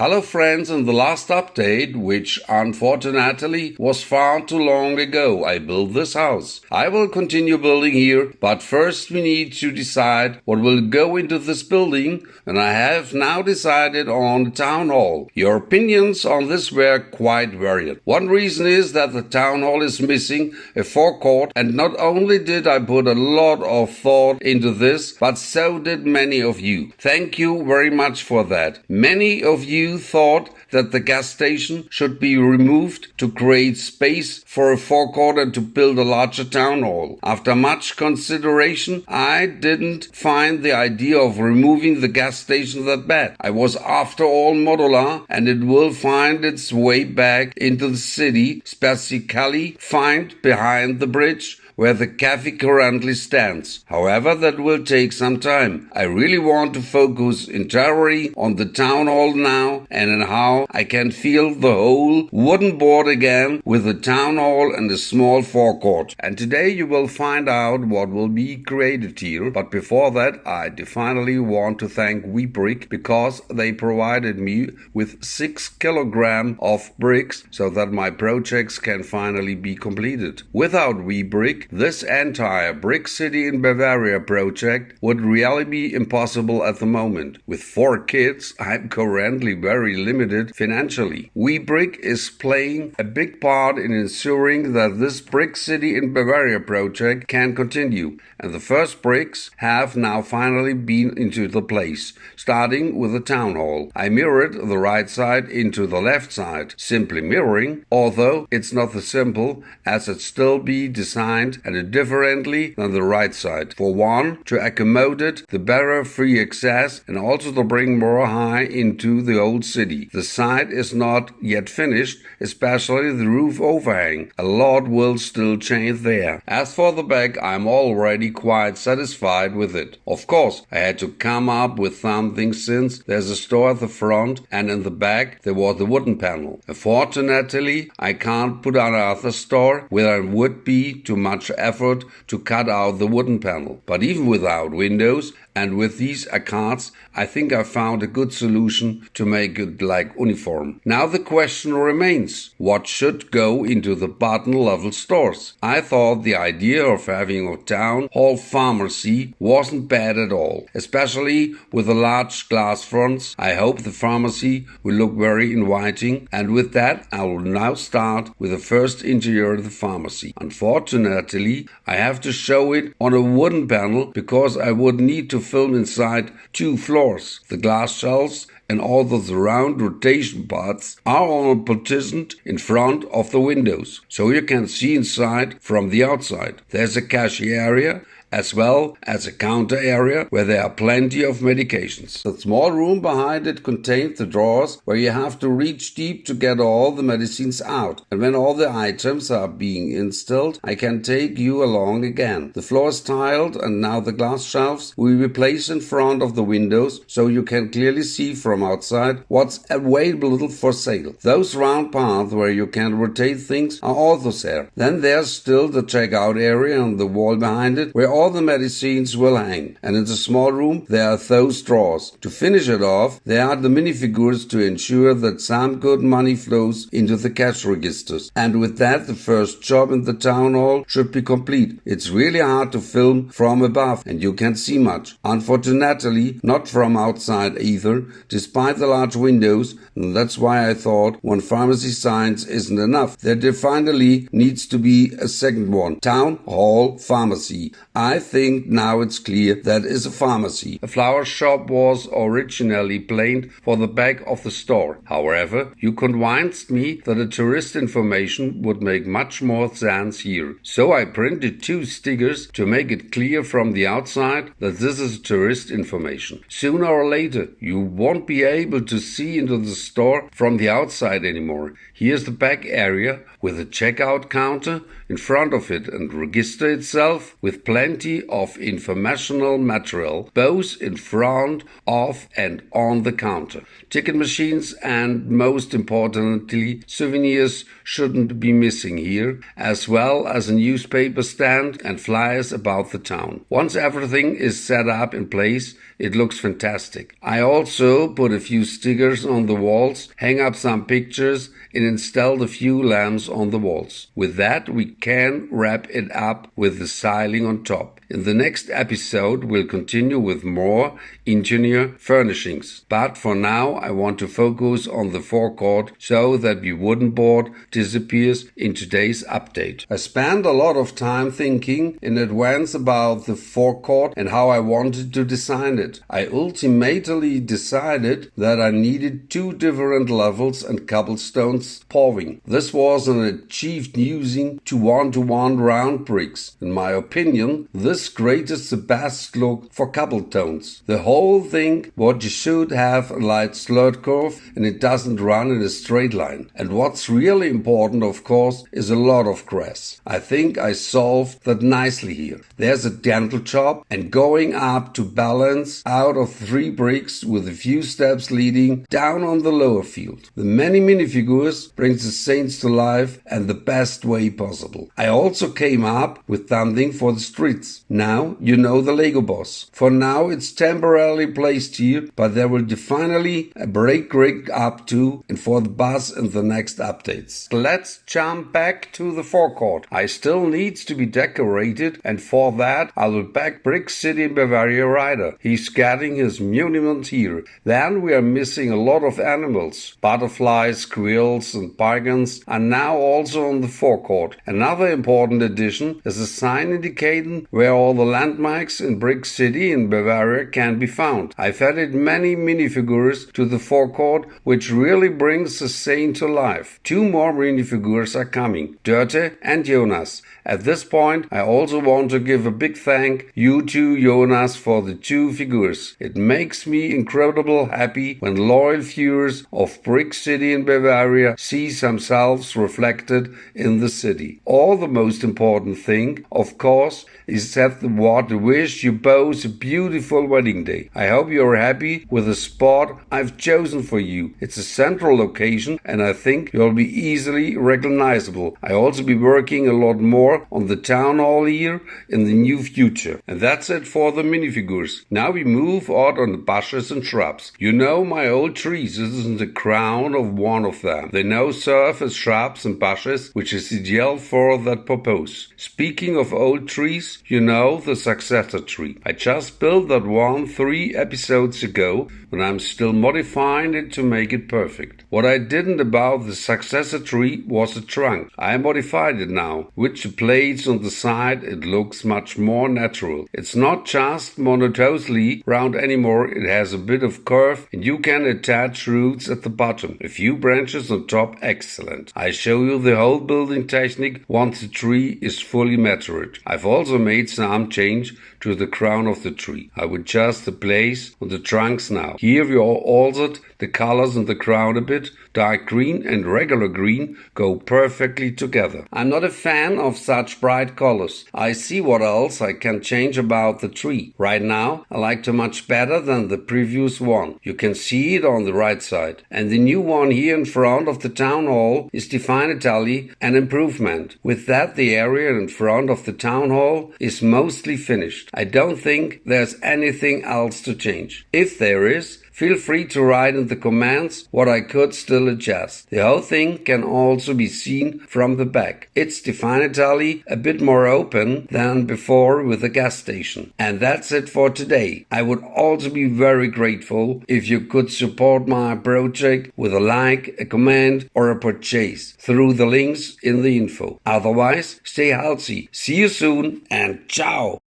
Hello friends, in the last update, which unfortunately was far too long ago, I built this house. I will continue building here, but first we need to decide what will go into this building, and I have now decided on the town hall. Your opinions on this were quite varied. One reason is that the town hall is missing a forecourt, and not only did I put a lot of thought into this, but so did many of you. Thank you very much for that. Many of you thought that the gas station should be removed to create space for a forecourt and to build a larger town hall. After much consideration, I didn't find the idea of removing the gas station that bad. I was after all modular, and it will find its way back into the city, specifically find behind the bridge where the cafe currently stands. However, that will take some time. I really want to focus entirely on the town hall now and on how I can feel the whole wooden board again with the town hall and a small forecourt. And today you will find out what will be created here. But before that, I definitely want to thank Webrick because they provided me with 6 kilograms of bricks so that my projects can finally be completed. Without Webrick, this entire Brick City in Bavaria project would really be impossible at the moment. With 4 kids, I'm currently very limited financially. Webrick is playing a big part in ensuring that this Brick City in Bavaria project can continue, and the first bricks have now finally been into the place, starting with the town hall. I mirrored the right side into the left side, simply mirroring, although it's not as simple as it still be designed and differently than the right side. For one, to accommodate the better free access and also to bring more high into the old city. The side is not yet finished, especially the roof overhang. A lot will still change there. As for the back, I'm already quite satisfied with it. Of course, I had to come up with something since there's a store at the front and in the back there was the wooden panel. Unfortunately, I can't put another store where there would be too much effort to cut out the wooden panel. But even without windows and with these arcades, I think I found a good solution to make it like uniform. Now the question remains, what should go into the bottom level stores? I thought the idea of having a town hall pharmacy wasn't bad at all, especially with the large glass fronts. I hope the pharmacy will look very inviting, and with that I will now start with the first interior of the pharmacy. Unfortunately, I have to show it on a wooden panel because I would need to film inside 2 floors. The glass shelves and all the round rotation parts are all partitioned in front of the windows, so you can see inside from the outside. There's a cashier area as well as a counter area where there are plenty of medications. The small room behind it contains the drawers where you have to reach deep to get all the medicines out. And when all the items are being installed, I can take you along again. The floor is tiled and now the glass shelves will be placed in front of the windows so you can clearly see from outside what's available for sale. Those round paths where you can rotate things are also there. Then there's still the checkout area on the wall behind it where all the medicines will hang, and in the small room there are those drawers. To finish it off, there are the minifigures to ensure that some good money flows into the cash registers. And with that, the first job in the town hall should be complete. It's really hard to film from above, and you can't see much. Unfortunately, not from outside either, despite the large windows, and that's why I thought one pharmacy signs isn't enough. There definitely needs to be a second one. Town hall pharmacy. I think now it's clear that is a pharmacy. A flower shop was originally planned for the back of the store. However, you convinced me that a tourist information would make much more sense here. So I printed 2 stickers to make it clear from the outside that this is tourist information. Sooner or later, you won't be able to see into the store from the outside anymore. Here's the back area with a checkout counter in front of it and register itself with plenty plenty of informational material, both in front of and on the counter. Ticket machines and, most importantly, souvenirs shouldn't be missing here, as well as a newspaper stand and flyers about the town. Once everything is set up in place, it looks fantastic. I also put a few stickers on the walls, hang up some pictures, and installed a few lamps on the walls. With that, we can wrap it up with the styling on top. In the next episode, we'll continue with more interior furnishings. But for now, I want to focus on the forecourt so that the wooden board disappears in today's update. I spent a lot of time thinking in advance about the forecourt and how I wanted to design it. I ultimately decided that I needed 2 different levels and cobblestones paving. This was achieved using 2:1 round bricks. In my opinion, this created the best look for cobbletones. The whole thing, what you should have a light slirt curve and it doesn't run in a straight line. And what's really important, of course, is a lot of grass. I think I solved that nicely here. There's a dental job and going up to balance out of 3 bricks with a few steps leading down on the lower field. The many minifigures brings the saints to life and the best way possible. I also came up with something for the streets. Now you know the Lego boss. For now it's temporarily placed here, but there will finally a break rig up to and for the bus in the next updates. Let's jump back to the forecourt. I still needs to be decorated, and for that I will back Brick City in Bavaria rider. He's getting his monument here. Then we are missing a lot of animals. Butterflies, squirrels and pagans are now also on the forecourt. Another important addition is a sign indicating where all the landmarks in Brick City in Bavaria can be found. I've added many minifigures to the forecourt, which really brings the saint to life. 2 more minifigures are coming, Dörte and Jonas. At this point, I also want to give a big thank you to Jonas for the 2 figures. It makes me incredibly happy when loyal viewers of Brick City in Bavaria see themselves reflected in the city. Or the most important thing, of course, is that what wish you both a beautiful wedding day. I hope you are happy with the spot I've chosen for you. It's a central location and I think you'll be easily recognizable. I also be working a lot more on the town hall here in the new future. And that's it for the minifigures. Now we move out on the bushes and shrubs. You know my old trees, this is the crown of one of them. They now serve as shrubs and bushes, which is ideal for that purpose. Speaking of old trees, you know the successor tree. I just built that one 3 episodes ago, but I'm still modifying it to make it perfect. What I didn't about the successor tree was the trunk. I modified it now. With the plates on the side, it looks much more natural. It's not just monotonously round anymore, it has a bit of curve and you can attach roots at the bottom. A few branches on top, excellent. I show you the whole building technique once the tree is fully matured. I've also made some change to the crown of the tree. I would adjust the place on the trunks now. Here we altered the colors in the crown a bit. Dark green and regular green go perfectly together. I'm not a fan of such bright colors. I see what else I can change about the tree. Right now I like it much better than the previous one. You can see it on the right side. And the new one here in front of the town hall is definitely an improvement. With that, the area in front of the town hall is mostly finished. I don't think there's anything else to change. If there is, feel free to write in the comments what I could still adjust. The whole thing can also be seen from the back. It's definitely a bit more open than before with the gas station. And that's it for today. I would also be very grateful if you could support my project with a like, a comment or a purchase through the links in the info. Otherwise, stay healthy. See you soon and ciao!